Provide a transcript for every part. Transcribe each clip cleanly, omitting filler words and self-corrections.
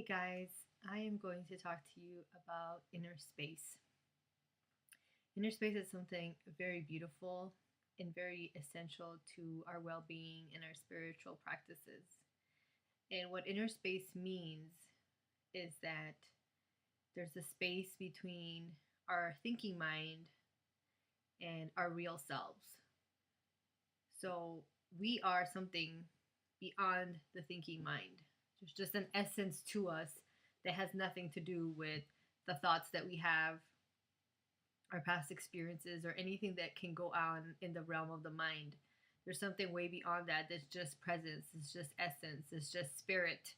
Hey guys, I am going to talk to you about inner space. Inner space is something very beautiful and very essential to our well being and our spiritual practices. And what inner space means is that there's a space between our thinking mind and our real selves. So we are something beyond the thinking mind. There's just an essence to us that has nothing to do with the thoughts that we have, our past experiences, or anything that can go on in the realm of the mind. There's something way beyond that that's just presence, it's just essence, it's just spirit.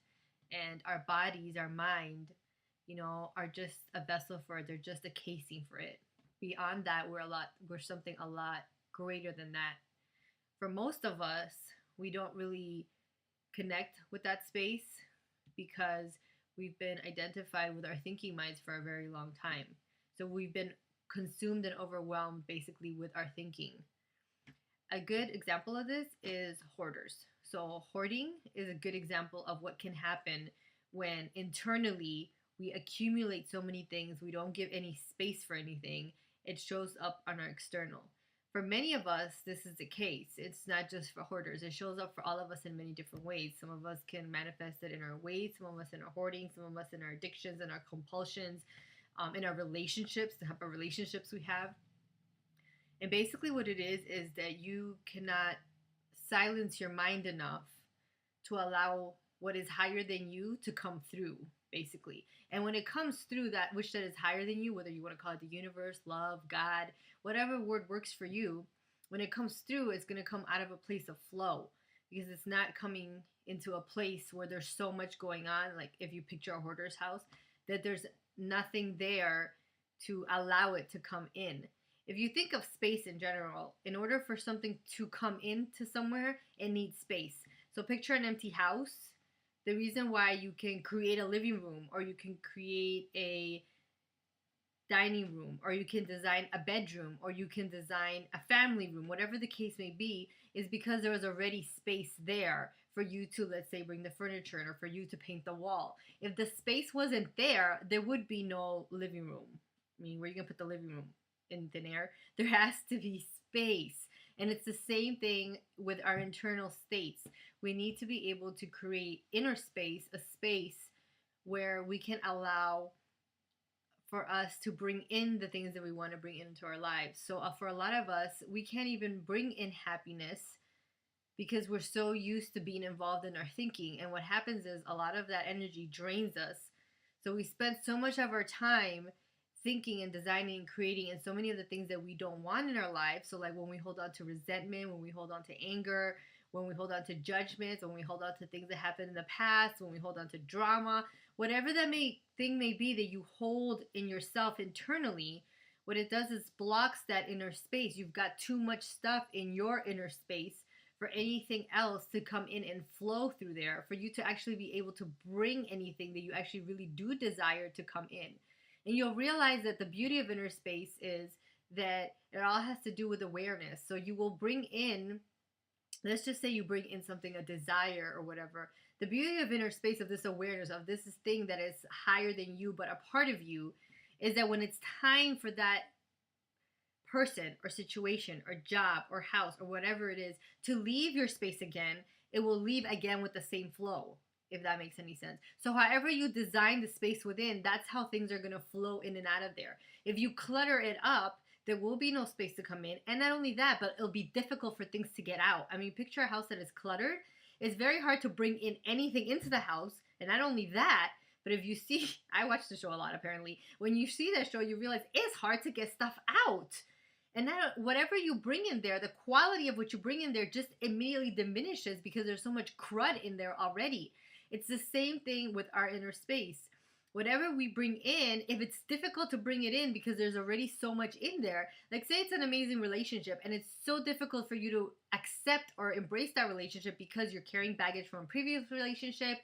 And our bodies, our mind, are just a vessel for it. They're just a casing for it. Beyond that, we're something a lot greater than that. For most of us, we don't really connect with that space because we've been identified with our thinking minds for a very long time. So we've been consumed and overwhelmed basically with our thinking. A good example of this is hoarders. So hoarding is a good example of what can happen when internally we accumulate so many things, we don't give any space for anything. It shows up on our external. For many of us, this is the case. It's not just for hoarders. It shows up for all of us in many different ways. Some of us can manifest it in our weight, some of us in our hoarding, some of us in our addictions and our compulsions, in our relationships, the type of relationships we have. And basically what it is that you cannot silence your mind enough to allow what is higher than you to come through, basically. And when it comes through, that which that is higher than you, whether you want to call it the universe, love, God, whatever word works for you, when it comes through, it's going to come out of a place of flow, because it's not coming into a place where there's so much going on. Like if you picture a hoarder's house, that there's nothing there to allow it to come in. If you think of space in general, in order for something to come into somewhere, it needs space. So picture an empty house. The reason why you can create a living room, or you can create a dining room, or you can design a bedroom, or you can design a family room, whatever the case may be, is because there was already space there for you to, let's say, bring the furniture in, or for you to paint the wall. If the space wasn't there, there would be no living room. I mean, where are you going to put the living room? In thin air? There has to be space. And it's the same thing with our internal states. We need to be able to create inner space, a space where we can allow for us to bring in the things that we want to bring into our lives. So for a lot of us, we can't even bring in happiness because we're so used to being involved in our thinking. And what happens is a lot of that energy drains us. So we spend so much of our time thinking and designing and creating and so many of the things that we don't want in our lives. So like when we hold on to resentment, when we hold on to anger, when we hold on to judgments, when we hold on to things that happened in the past, when we hold on to drama, whatever that thing may be that you hold in yourself internally, what it does is blocks that inner space. You've got too much stuff in your inner space for anything else to come in and flow through there, for you to actually be able to bring anything that you actually really do desire to come in. And you'll realize that the beauty of inner space is that it all has to do with awareness. So you will bring in, let's just say you bring in something, a desire or whatever. The beauty of inner space, of this awareness, of this thing that is higher than you, but a part of you, is that when it's time for that person or situation or job or house or whatever it is to leave your space again, it will leave again with the same flow, if that makes any sense. So however you design the space within, that's how things are going to flow in and out of there. If you clutter it up, there will be no space to come in. And not only that, but it'll be difficult for things to get out. I mean, picture a house that is cluttered. It's very hard to bring in anything into the house. And not only that, but if you see, I watch the show a lot apparently. When you see that show, you realize it's hard to get stuff out. And that whatever you bring in there, the quality of what you bring in there just immediately diminishes because there's so much crud in there already. It's the same thing with our inner space. Whatever we bring in, if it's difficult to bring it in because there's already so much in there, like say it's an amazing relationship and it's so difficult for you to accept or embrace that relationship because you're carrying baggage from a previous relationship,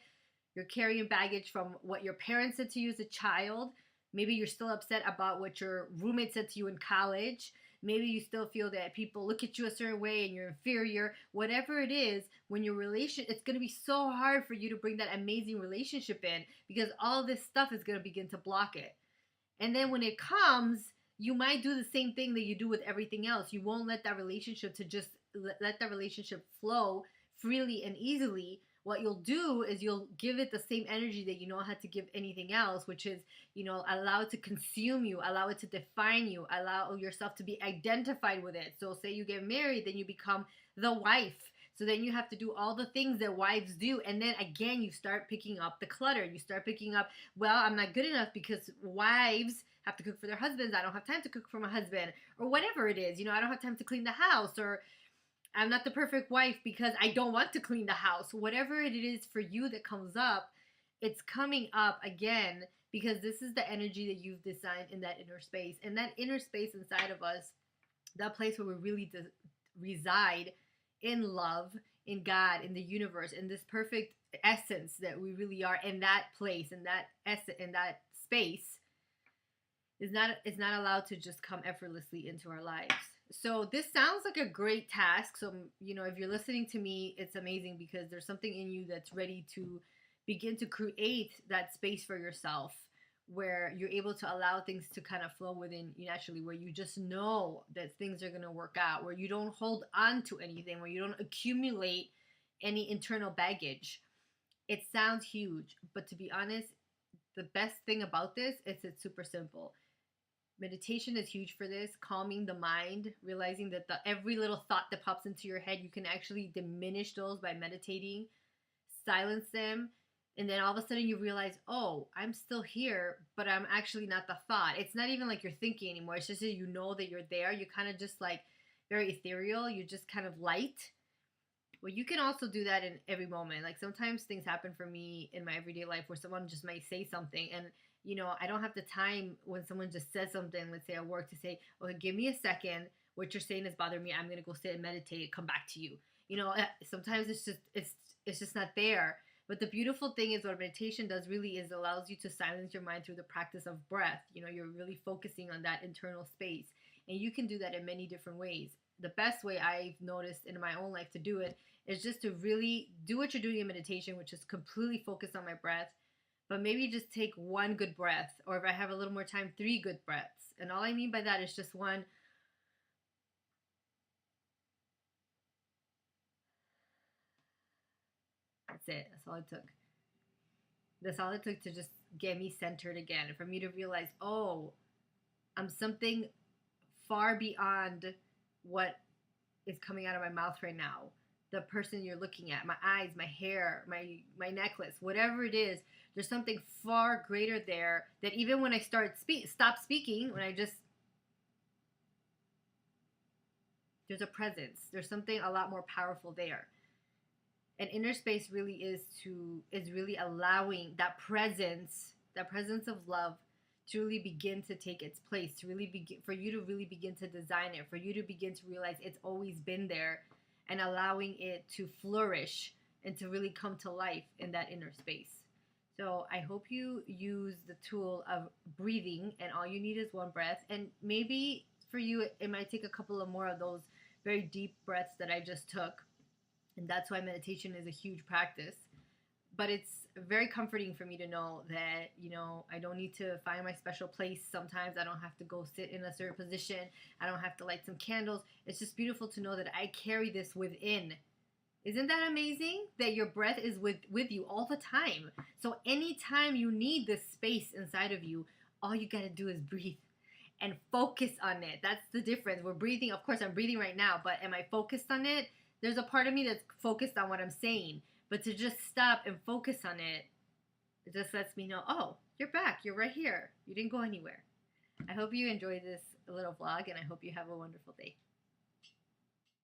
you're carrying baggage from what your parents said to you as a child, maybe you're still upset about what your roommate said to you in college, Maybe you still feel that people look at you a certain way and you're inferior. Whatever it is, when your relation, it's going to be so hard for you to bring that amazing relationship in because all this stuff is going to begin to block it. And then when it comes, you might do the same thing that you do with everything else. You won't let that relationship to just let that relationship flow freely and easily. What you'll do is you'll give it the same energy that you know how to give anything else, which is, allow it to consume you, allow it to define you, allow yourself to be identified with it. So say you get married, then you become the wife. So then you have to do all the things that wives do. And then again, you start picking up the clutter. You start picking up, well, I'm not good enough because wives have to cook for their husbands. I don't have time to cook for my husband, or whatever it is. I don't have time to clean the house, or I'm not the perfect wife because I don't want to clean the house. Whatever it is for you that comes up, it's coming up again because this is the energy that you've designed in that inner space. And that inner space inside of us, that place where we really reside in love, in God, in the universe, in this perfect essence that we really are, in that place, in that essence, in that space, is not allowed to just come effortlessly into our lives. So this sounds like a great task. So, if you're listening to me, it's amazing because there's something in you that's ready to begin to create that space for yourself where you're able to allow things to kind of flow within you naturally, where you just know that things are going to work out, where you don't hold on to anything, where you don't accumulate any internal baggage. It sounds huge, but to be honest, the best thing about this is it's super simple. Meditation is huge for this, calming the mind, realizing that every little thought that pops into your head, you can actually diminish those by meditating, silence them, and then all of a sudden you realize, oh, I'm still here, but I'm actually not the thought. It's not even like you're thinking anymore. It's just that you know that you're there. You're kind of just like very ethereal. You're just kind of light. Well, you can also do that in every moment. Like sometimes things happen for me in my everyday life where someone just might say something and I don't have the time when someone just says something, let's say at work, to say, okay, give me a second. What you're saying is bothering me. I'm going to go sit and meditate, come back to you. Sometimes it's just not there. But the beautiful thing is what meditation does really is allows you to silence your mind through the practice of breath. You're really focusing on that internal space. And you can do that in many different ways. The best way I've noticed in my own life to do it is just to really do what you're doing in meditation, which is completely focus on my breath. But maybe just take one good breath, or if I have a little more time, 3 good breaths. And all I mean by that is just one. That's it. That's all it took. That's all it took to just get me centered again. And for me to realize, oh, I'm something far beyond what is coming out of my mouth right now. The person you're looking at, my eyes, my hair, my necklace, whatever it is, there's something far greater there that even when I stop speaking, when I just, there's a presence. There's something a lot more powerful there. And inner space really is really allowing that presence of love to really begin to take its place, to really begin, for you to really begin to design it, for you to begin to realize it's always been there, and allowing it to flourish and to really come to life in that inner space. So I hope you use the tool of breathing, and all you need is one breath. And maybe for you, it might take a couple of more of those very deep breaths that I just took. And that's why meditation is a huge practice. But it's very comforting for me to know that, I don't need to find my special place. Sometimes I don't have to go sit in a certain position. I don't have to light some candles. It's just beautiful to know that I carry this within. Isn't that amazing? That your breath is with you all the time. So anytime you need this space inside of you, all you got to do is breathe and focus on it. That's the difference. We're breathing. Of course, I'm breathing right now, but am I focused on it? There's a part of me that's focused on what I'm saying. But to just stop and focus on it, it just lets me know, oh, you're back. You're right here. You didn't go anywhere. I hope you enjoyed this little vlog, and I hope you have a wonderful day.